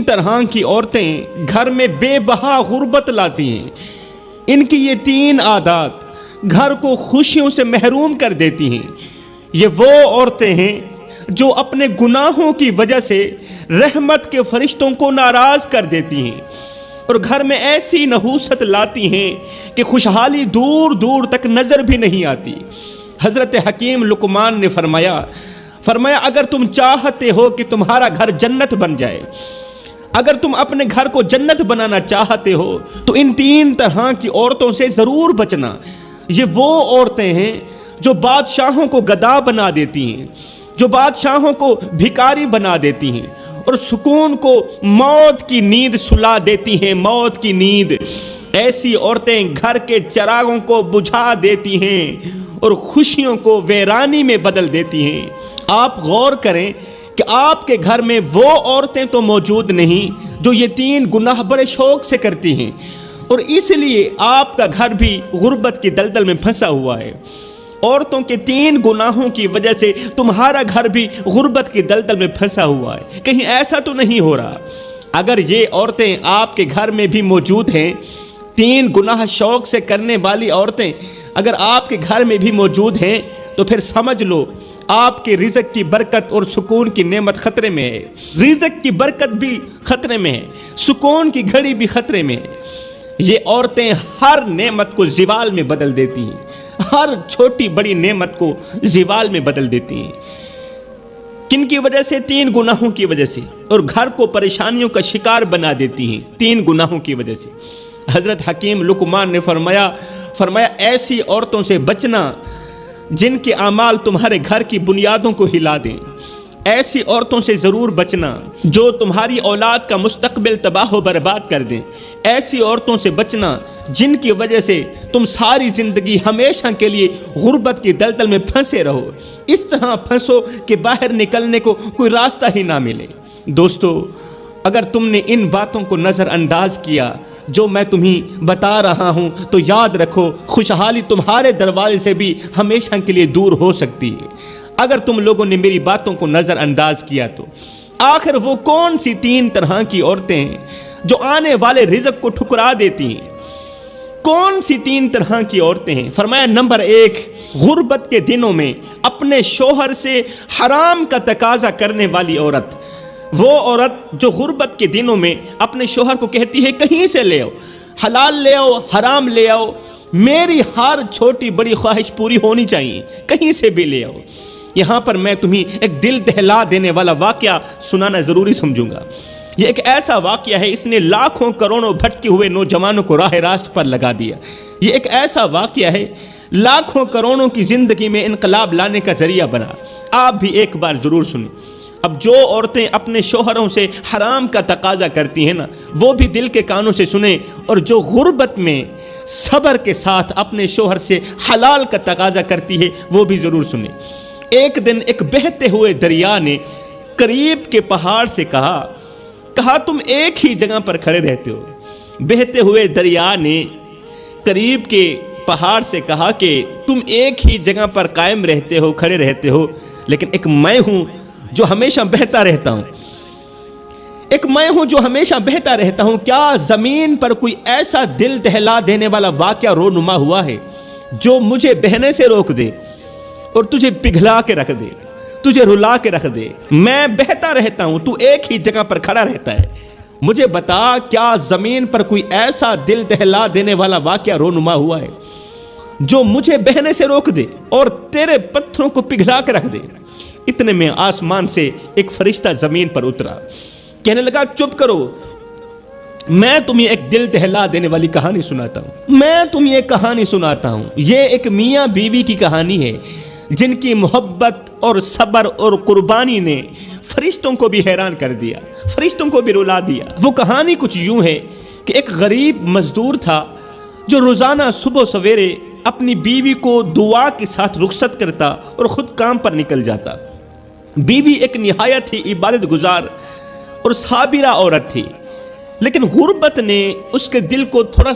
طرح کی عورتیں گھر میں بے بہا غربت لاتی ہیں۔ ان کی یہ 3 عادات گھر کو خوشیوں سے محروم کر دیتی ہیں۔ یہ وہ عورتیں ہیں جو اپنے گناہوں کی وجہ سے رحمت کے فرشتوں کو ناراض کر دیتی ہیں اور گھر میں ایسی نحوست لاتی ہیں کہ خوشحالی دور دور تک نظر بھی نہیں آتی۔ حضرت حکیم لقمان نے فرمایا اگر تم چاہتے ہو کہ تمہارا گھر جنت بن جائے، اگر تم اپنے گھر کو جنت بنانا چاہتے ہو تو ان 3 طرح کی عورتوں سے ضرور بچنا۔ یہ وہ عورتیں ہیں جو بادشاہوں کو گدا بنا دیتی ہیں، جو بادشاہوں کو بھکاری بنا دیتی ہیں اور سکون کو موت کی نیند سلا دیتی ہیں، موت کی نیند۔ ایسی عورتیں گھر کے چراغوں کو بجھا دیتی ہیں اور خوشیوں کو ویرانی میں بدل دیتی ہیں۔ آپ غور کریں کہ آپ کے گھر میں وہ عورتیں تو موجود نہیں جو یہ 3 گناہ بڑے شوق سے کرتی ہیں، اور اس لیے آپ کا گھر بھی غربت کی دلدل میں پھنسا ہوا ہے۔ عورتوں کے 3 گناہوں کی وجہ سے تمہارا گھر بھی غربت کی دلدل میں پھنسا ہوا ہے۔ کہیں ایسا تو نہیں ہو رہا؟ اگر یہ عورتیں آپ کے گھر میں بھی موجود ہیں، 3 گناہ شوق سے کرنے والی عورتیں اگر آپ کے گھر میں بھی موجود ہیں تو پھر سمجھ لو آپ کے رزق کی برکت اور سکون کی نعمت خطرے میں ہے۔ رزق کی برکت بھی خطرے میں ہے، سکون کی گھڑی بھی خطرے میں ہے۔ یہ عورتیں ہر نعمت کو زوال میں بدل دیتی ہیں، ہر چھوٹی بڑی نعمت کو زوال میں بدل دیتی ہیں۔ کن کی وجہ سے؟ 3 گناہوں کی وجہ سے، اور گھر کو پریشانیوں کا شکار بنا دیتی ہیں 3 گناہوں کی وجہ سے۔ حضرت حکیم لقمان نے فرمایا ایسی عورتوں سے بچنا جن کے اعمال تمہارے گھر کی بنیادوں کو ہلا دیں۔ ایسی عورتوں سے ضرور بچنا جو تمہاری اولاد کا مستقبل تباہ و برباد کر دیں۔ ایسی عورتوں سے بچنا جن کی وجہ سے تم ساری زندگی ہمیشہ کے لیے غربت کی دلدل میں پھنسے رہو، اس طرح پھنسو کہ باہر نکلنے کو کوئی راستہ ہی نہ ملے۔ دوستو، اگر تم نے ان باتوں کو نظر انداز کیا جو میں تمہیں بتا رہا ہوں تو یاد رکھو خوشحالی تمہارے دروازے سے بھی ہمیشہ کے لیے دور ہو سکتی ہے۔ اگر تم لوگوں نے میری باتوں کو نظر انداز کیا تو آخر وہ کون سی 3 طرح کی عورتیں ہیں جو آنے والے رزق کو ٹھکرا دیتی ہیں؟ کون سی 3 طرح کی عورتیں ہیں؟ فرمایا نمبر 1، غربت کے دنوں میں اپنے شوہر سے حرام کا تقاضا کرنے والی عورت۔ وہ عورت جو غربت کے دنوں میں اپنے شوہر کو کہتی ہے کہیں سے لے آؤ، حلال لے آؤ، حرام لے آؤ، میری ہر چھوٹی بڑی خواہش پوری ہونی چاہیے، کہیں سے بھی لے آؤ۔ یہاں پر میں تمہیں ایک دل دہلا دینے والا واقعہ سنانا ضروری سمجھوں گا۔ یہ ایک ایسا واقعہ ہے، اس نے لاکھوں کروڑوں بھٹکے ہوئے نوجوانوں کو راہ راست پر لگا دیا۔ یہ ایک ایسا واقعہ ہے، لاکھوں کروڑوں کی زندگی میں انقلاب لانے کا ذریعہ بنا۔ آپ بھی ایک بار ضرور سنیں۔ اب جو عورتیں اپنے شوہروں سے حرام کا تقاضا کرتی ہیں نا، وہ بھی دل کے کانوں سے سنیں، اور جو غربت میں صبر کے ساتھ اپنے شوہر سے حلال کا تقاضا کرتی ہے وہ بھی ضرور سنیں۔ ایک دن ایک بہتے ہوئے دریا نے قریب کے پہاڑ سے کہا تم ایک ہی جگہ پر کھڑے رہتے ہو۔ بہتے ہوئے دریا نے قریب کے پہاڑ سے کہا کہ تم ایک ہی جگہ پر قائم رہتے ہو، کھڑے رہتے ہو، لیکن ایک میں ہوں جو ہمیشہ بہتا رہتا ہوں، ایک میں ہوں جو ہمیشہ بہتا رہتا ہوں۔ کیا زمین پر کوئی ایسا دل دہلا دینے والا واقعہ رونما ہوا ہے جو مجھے بہنے سے روک دے اور تجھے پگھلا کے رکھ دے، تجھے رلا کے رکھ دے؟ میں بہتا رہتا ہوں، تو ایک ہی جگہ پر کھڑا رہتا ہے۔ مجھے بتا، کیا زمین پر کوئی ایسا دل دہلا دینے والا واقعہ رونما ہوا ہے جو مجھے بہنے سے روک دے اور تیرے پتھروں کو پگھلا کے رکھ دے؟ اتنے میں آسمان سے ایک فرشتہ زمین پر اترا، کہنے لگا چپ کرو، میں تمہیں ایک دل دہلا دینے والی کہانی سناتا ہوں، میں تمہیں ایک کہانی سناتا ہوں۔ یہ ایک میاں بیوی کی کہانی ہے جن کی محبت اور صبر اور قربانی نے فرشتوں کو بھی حیران کر دیا، فرشتوں کو بھی رلا دیا۔ وہ کہانی کچھ یوں ہے کہ ایک غریب مزدور تھا جو روزانہ صبح سویرے اپنی بیوی کو دعا کے ساتھ رخصت کرتا اور خود کام پر نکل جاتا۔ بیوی ایک نہایت ہی عبادت گزار اور صابرہ عورت تھی، لیکن غربت نے اس کے دل کو تھوڑا